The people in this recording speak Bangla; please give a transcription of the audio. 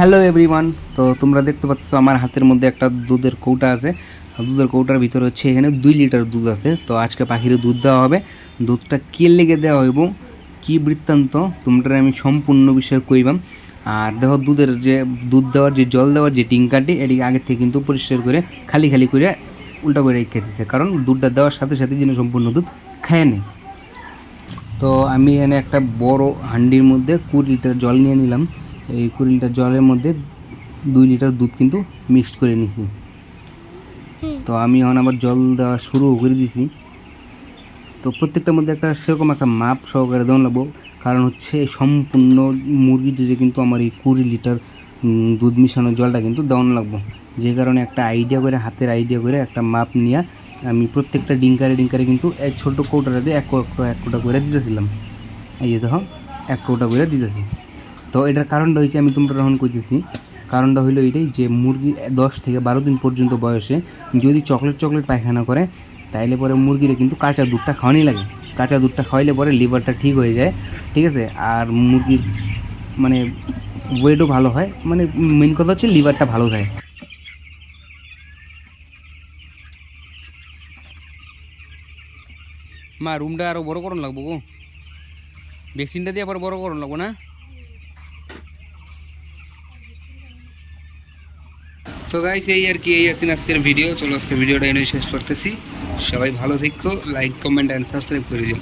Hello everyone. তো তোমরা দেখতে পাচ্ছ আমার হাতের মধ্যে একটা দুধের কৌটা আছে। দুধের কৌটার ভিতরে হচ্ছে এখানে 2 লিটার দুধ আছে। তো আজকে পাখির দুধ দেওয়া হবে। দুধটা কে লেগে দেওয়া হইব, কি বৃত্তান্ত তোমরা আমি সম্পূর্ণ বিষয় কইবাম। আর দেখো দুধের যে দুধ দেওয়ার যে জল দেওয়ার যে টিঙ্কাটি এটিকে আগে থেকে কিন্তু পরিষ্কার করে খালি খালি করে উল্টা করে রেখে দিচ্ছে, কারণ দুধটা দেওয়ার সাথে সাথে যেন সম্পূর্ণ দুধ খায় নেই। তো আমি এখানে একটা বড় হান্ডির মধ্যে 20 লিটার জল নিয়ে নিলাম। এই 20 লিটার জলের মধ্যে 2 লিটার দুধ কিন্তু মিক্সড করে নিছি। তো আমি এখন আবার জল দেওয়া শুরু করে দিছি। তো প্রত্যেকটার মধ্যে একটা সেরকম একটা মাপ সহকারে দেওয়া লাগবো, কারণ হচ্ছে সম্পূর্ণ মুরগিটিতে কিন্তু আমার এই 20 লিটার দুধ মিশানো জলটা কিন্তু দেওয়া লাগবো। যে কারণে একটা আইডিয়া করে, হাতের আইডিয়া করে একটা মাপ নিয়ে আমি প্রত্যেকটা ডিঙ্কারে কিন্তু এক ছোটো কৌটাটা দিয়ে এক কৌটা করে দিতেছিলাম। এই যে দেখো, এক কৌটা করে দিতেছি। তো এটার কারণটা হয়েছে, আমি তোমরা তখন কইতেছি, কারণটা হইলো এটাই যে মুরগি 10 থেকে 12 দিন পর্যন্ত বয়সে যদি চকলেট পায়খানা করে, তাইলে পরে মুরগিরে কিন্তু কাঁচা দুধটা খাওয়ানি লাগে। কাঁচা দুধটা খাওয়াইলে পরে লিভারটা ঠিক হয়ে যায়, ঠিক আছে। আর মুরগির মানে ওয়েটও ভালো হয়, মানে মেন কথা হচ্ছে লিভারটা ভালো থাকে। মা রুমটা আরও বড় করুন লাগবো গো, ভ্যাকসিনটা দিয়ে আবার বড় করুন লাগবো না। তো গাইস এই আর কি, এই আছেন আজকের ভিডিও। চলো আজকের ভিডিওটা এনে শেষ করতেছি। সবাই ভালো থেকো, লাইক কমেন্ট অ্যান্ড সাবস্ক্রাইব করে দিও।